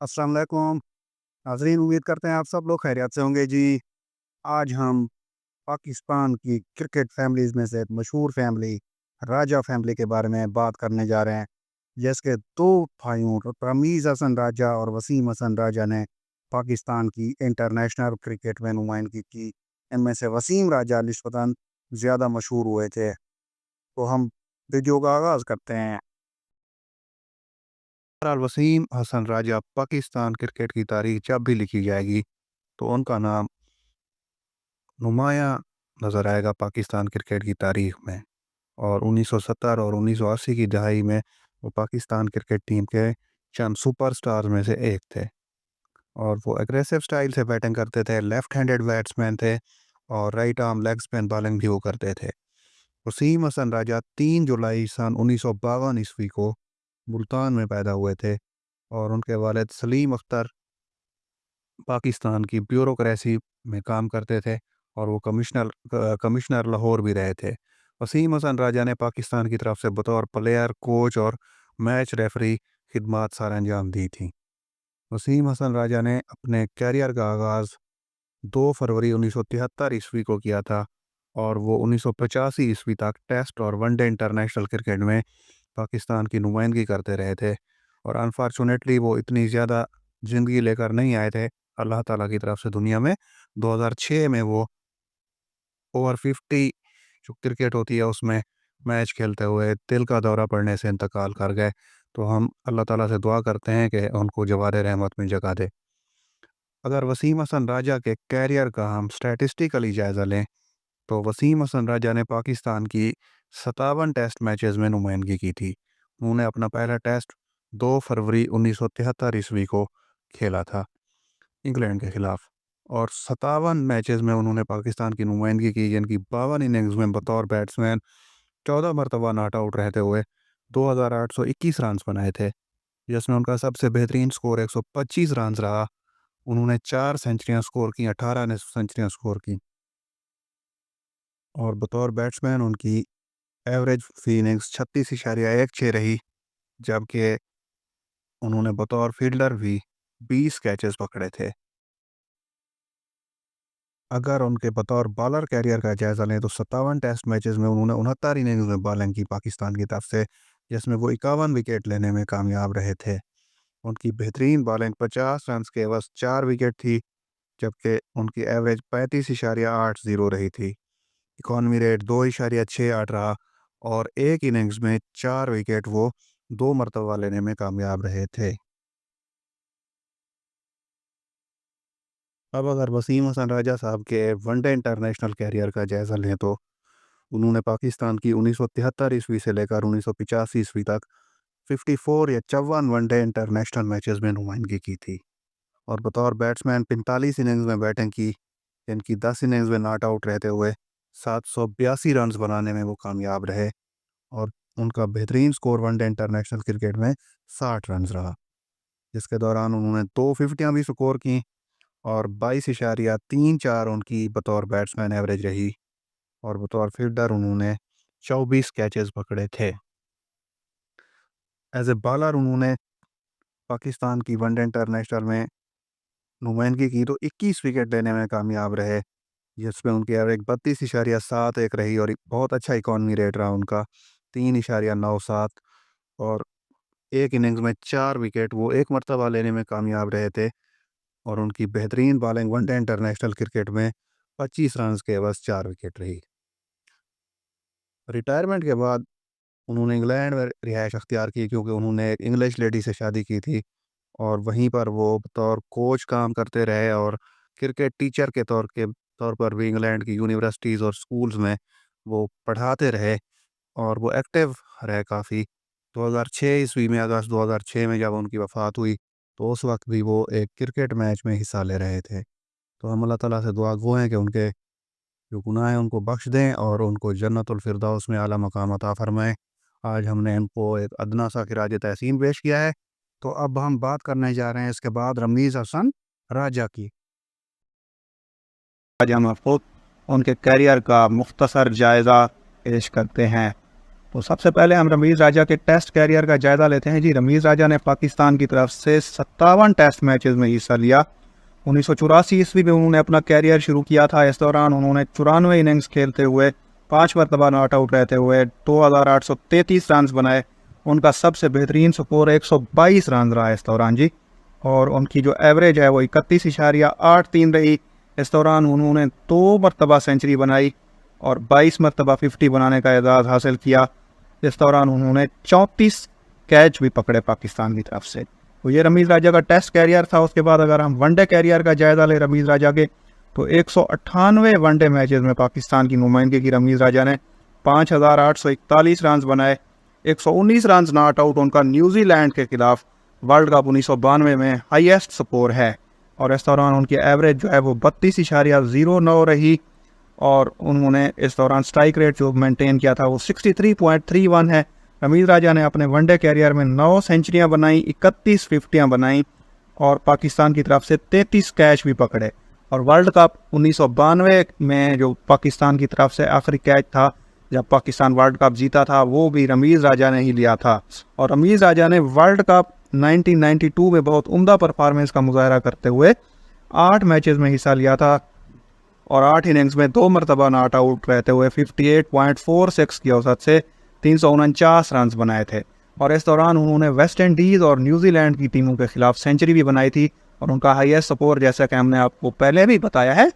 अस्सलाम वालेकुम नाज़रीन, उम्मीद करते हैं आप सब लोग खैरियत से होंगे जी। आज हम पाकिस्तान की क्रिकेट फैमिलीज़ में से एक मशहूर फैमिली राजा फैमिली के बारे में बात करने जा रहे हैं। जिसके 2 भाइयों रमीज़ हसन राजा और वसीम हसन राजा ने पाकिस्तान की इंटरनेशनल क्रिकेट में नुमाइंदगी की। इनमें से वसीम राजा निस्बतन ज़्यादा मशहूर हुए थे। तो हम वीडियो का आगाज़ करते हैं। बहरहाल वसीम हसन राजा पाकिस्तान क्रिकेट की तारीख जब भी लिखी जाएगी तो उनका नाम नुमाया नज़र आएगा पाकिस्तान क्रिकेट की तारीख में। और 1970 और 1980 की दहाई में वो पाकिस्तान क्रिकेट टीम के चंद सुपरस्टार में से एक थे। और वो एग्रेसिव स्टाइल से बैटिंग करते थे, लेफ्ट हैंडेड बैट्समैन थे और right arm leg spin bowling भी वो करते थे। वसीम हसन राजा 3 जुलाई सन 1952 ईस्वी को मुल्तान में पैदा हुए थे। और उनके वालिद सलीम अख्तर पाकिस्तान की ब्यूरोक्रेसी में काम करते थे और वो कमिश्नर लाहौर भी रहे थे। वसीम हसन राजा ने पाकिस्तान की तरफ से बतौर प्लेयर, कोच और मैच रेफरी खिदमात सर अंजाम दी थी। वसीम हसन राजा ने अपने कैरियर का आगाज़ 2 फरवरी 1973 ईस्वी को किया था और वो 1985 ईस्वी तक टेस्ट और वनडे इंटरनेशनल क्रिकेट में पाकिस्तान की नुमाइंदगी करते रहे थे। और अनफॉर्चुनेटली वो इतनी ज़्यादा ज़िंदगी लेकर नहीं आए थे अल्लाह ताला की तरफ से दुनिया में। 2006 में वो ओवर 50 जो क्रिकेट होती है उसमें मैच खेलते हुए दिल का दौरा पड़ने से इंतकाल कर गए। तो हम अल्लाह ताला से दुआ करते हैं कि उनको जवाद रहमत में जगह दे। अगर वसीम हसन राजा के कैरियर का हम स्टैटिस्टिकली जायज़ा लें तो वसीम हसन राजा ने पाकिस्तान की 57 टेस्ट मैचेस में नुमाइंदगी की थी। उन्होंने अपना पहला टेस्ट 2 फरवरी 1973 ईस्वी को खेला था इंग्लैंड के खिलाफ। और 57 मैचेस में उन्होंने पाकिस्तान की नुमाइंदगी की, जिनकी 52 इनिंग्स में बतौर बैट्समैन 14 मरतबा नॉट आउट रहते हुए 2821 रन बनाए थे, जिसमें उनका सबसे बेहतरीन स्कोर 125 रन रहा। उन्होंने 4 सेंचुरियां स्कोर की, 18 ने सेंचुरियां स्कोर की। और बतौर बैट्समैन उनकी एवरेज फी इनिंग्स 36.16 रही, जबकि उन्होंने बतौर फील्डर भी 20 कैचेस पकड़े थे। अगर उनके बतौर बॉलर कैरियर का जायज़ा लें तो 57 टेस्ट मैचेस में उन्होंने 69 इनिंग्स में बॉलिंग की पाकिस्तान की तरफ से, जिसमें वो 51 विकेट लेने में कामयाब रहे थे। उनकी बेहतरीन बॉलिंग 50 रन के बस 4 विकेट थी, जबकि उनकी एवरेज 35.80 रही थी। इकॉनमी रेट 2.68 रहा और एक इनिंग्स में 4 विकेट वो 2 मरतबा लेने में कामयाब रहे थे। अब अगर वसीम हसन राजा साहब के वनडे इंटरनेशनल कैरियर का जायज़ा लें तो उन्होंने पाकिस्तान की 1973 ईस्वी से लेकर 1985 ईस्वी तक 54 या 54 वनडे इंटरनेशनल मैचेस में नुमाइंदगी की थी। और बतौर बैट्समैन 45 इनिंग्स में बैटिंग की, जिनकी 10 इनिंग्स में नॉट आउट रहते हुए 782 रन बनाने में वो कामयाब रहे। और उनका बेहतरीन स्कोर वनडे इंटरनेशनल क्रिकेट में 60 रन रहा, जिसके दौरान उन्होंने 2 फिफ्टियाँ भी स्कोर की और 22.34 उनकी बतौर बैट्समैन एवरेज रही। और बतौर फील्डर उन्होंने 24 कैचेस पकड़े थे। एज ए बॉलर उन्होंने पाकिस्तान की वनडे इंटरनेशनल में नुमाइंदगी की तो 21 विकेट लेने में कामयाब रहे, जिसमें उनकी एवरेज 32.71 रही और एक बहुत अच्छा इकॉनमी रेट रहा उनका 3.97। और एक इनिंग्स में 4 विकेट वो एक मरतबा लेने में कामयाब रहे थे। और उनकी बेहतरीन बॉलिंग वनडे इंटरनेशनल क्रिकेट में 25 रन के बस 4 विकेट रही। रिटायरमेंट के बाद उन्होंने इंग्लैंड में रिहाइश अख्तियार की, क्योंकि उन्होंने एक इंग्लिश लेडी से शादी की थी। और वहीं पर वो बतौर कोच काम करते रहे और क्रिकेट टीचर के तौर पर भी इंग्लैंड की यूनिवर्सिटीज़ और स्कूल्स में वो पढ़ाते रहे। और वो एक्टिव रहे काफ़ी। 2006 ईस्वी में, अगस्त 2006 में जब उनकी वफ़ात हुई तो उस वक्त भी वो एक क्रिकेट मैच में हिस्सा ले रहे थे। तो हम अल्लाह ताला से दुआ गो हैं कि उनके जो गुनाह हैं उनको बख्श दें और उनको जन्नतुल फिरदौस में आला मकाम अता फ़रमाएँ। आज हमने इनको एक अदना सा खिराज तहसीन पेश किया है। तो अब हम बात करने जा रहे हैं इसके बाद रमीज़ हसन राजा की। आज हम आपको उनके करियर का मुख्तसर जायज़ा पेश करते हैं। तो सबसे पहले हम रमीज़ राजा के टेस्ट कैरियर का जायज़ा लेते हैं जी। रमीज़ राजा ने पाकिस्तान की तरफ से 57 टेस्ट मैचेस में हिस्सा लिया। 1984 ईस्वी में उन्होंने अपना कैरियर शुरू किया था। इस दौरान उन्होंने 94 इनिंग्स खेलते हुए 5 मरतबा नॉट आउट रहते हुए 2833 रन बनाए। उनका सबसे बेहतरीन स्कोर 122 रन रहा इस दौरान जी। और उनकी जो एवरेज है वो 31.83 रही। इस दौरान उन्होंने 2 मरतबा सेंचुरी बनाई और 22 मरतबा 50 बनाने का एजाज़ हासिल किया। इस दौरान उन्होंने 34 कैच भी पकड़े पाकिस्तान की तरफ से। तो ये रमीज़ राजा का टेस्ट कैरियर था। उसके बाद अगर हम वनडे कैरियर का जायज़ा लें रमीज़ राजा के, तो 198 वनडे मैचेस में पाकिस्तान की नुमाइंदगी की रमीज़ राजा ने 5841 रन बनाए। 119 रन नॉट आउट उनका न्यूजीलैंड के खिलाफ वर्ल्ड कप 1992 में हाईएस्ट स्कोर है। और इस दौरान उनकी एवरेज जो है वो 32.09 रही। और उन्होंने इस दौरान स्ट्राइक रेट जो मेंटेन किया था वो 63.31 है। रमीज़ राजा ने अपने वनडे कैरियर में 9 सेंचुरियां बनाई, 31 फिफ्टियां बनाई और पाकिस्तान की तरफ से 33 कैच भी पकड़े। और वर्ल्ड कप 1992 में जो पाकिस्तान की तरफ से आखिरी कैच था जब पाकिस्तान वर्ल्ड कप जीता था, वो भी रमीज़ राजा ने ही लिया था। और रमीज़ राजा ने वर्ल्ड कप 1992 में बहुत उम्दा परफॉर्मेंस का मुजाहरा करते हुए 8 मैचेस में हिस्सा लिया था और 8 इनिंग्स में 2 मरतबा नॉट आउट रहते हुए 58.46 की औसत से 349 रन बनाए थे। और इस दौरान उन्होंने वेस्ट इंडीज़ और न्यूजीलैंड की टीमों के खिलाफ सेंचुरी भी बनाई थी। और उनका हाईएस्ट स्कोर, जैसा कि हमने आपको पहले भी बताया है,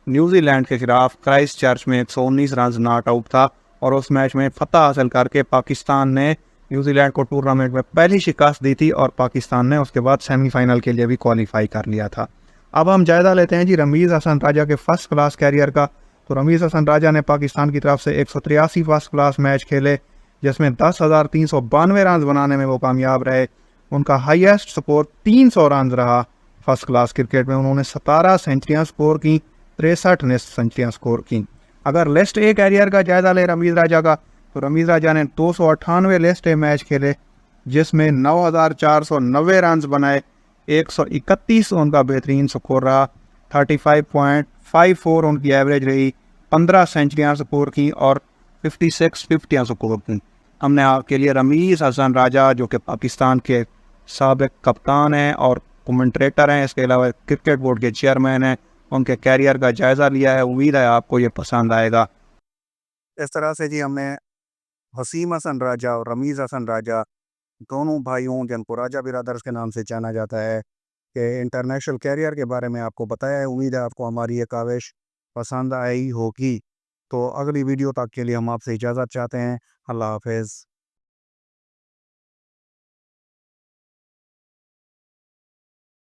न्यूजीलैंड के खिलाफ क्राइस्ट चर्च में 119 रन नॉट आउट था। और उस मैच में फतह हासिल करके पाकिस्तान ने न्यूजीलैंड को टूर्नामेंट में पहली शिकस्त दी थी और पाकिस्तान ने उसके बाद सेमीफाइनल के लिए भी क्वालिफाई कर लिया था। अब हम जायज़ा लेते हैं जी रमीज़ हसन राजा के फर्स्ट क्लास कैरियर का। तो रमीज़ हसन राजा ने पाकिस्तान की तरफ से 183 फर्स्ट क्लास मैच खेले, जिसमें 10,392 रन बनाने में वो कामयाब रहे। उनका हाईएस्ट स्कोर 300 रन रहा। फर्स्ट क्लास क्रिकेट में उन्होंने 17 सेंचुरियाँ स्कोर की, 63 सेंचुरियाँ स्कोर की। अगर लिस्ट ए कैरियर का जायज़ा ले रमीज़ राजा का, तो रमीज़ राजा ने 298 लिस्ट ए मैच खेले, जिसमें 9,490 रन बनाए। 131 उनका बेहतरीन स्कोर रहा। 35.54 उनकी एवरेज रही। 15 सेंचुरियाँ स्कोर की और 56 फिफ्टियाँ स्कोर की। हमने आपके लिए रमीज़ हसन राजा, जो कि पाकिस्तान के साबिक कप्तान हैं और कमेंट्रेटर हैं, इसके अलावा क्रिकेट बोर्ड के चेयरमैन हैं, उनके कैरियर का जायज़ा लिया है। उम्मीद है आपको ये पसंद आएगा। इस तरह से जी हमने वसीम हसन राजा और रमीज़ हसन राजा, दोनों भाइयों जिनको राजा बिरादर्स के नाम से जाना जाता है, के इंटरनेशनल कैरियर के बारे में आपको बताया है। उम्मीद है आपको हमारी ये काविश पसंद आई होगी। तो अगली वीडियो तक के लिए हम आपसे इजाज़त चाहते हैं। अल्लाह हाफ़िज़।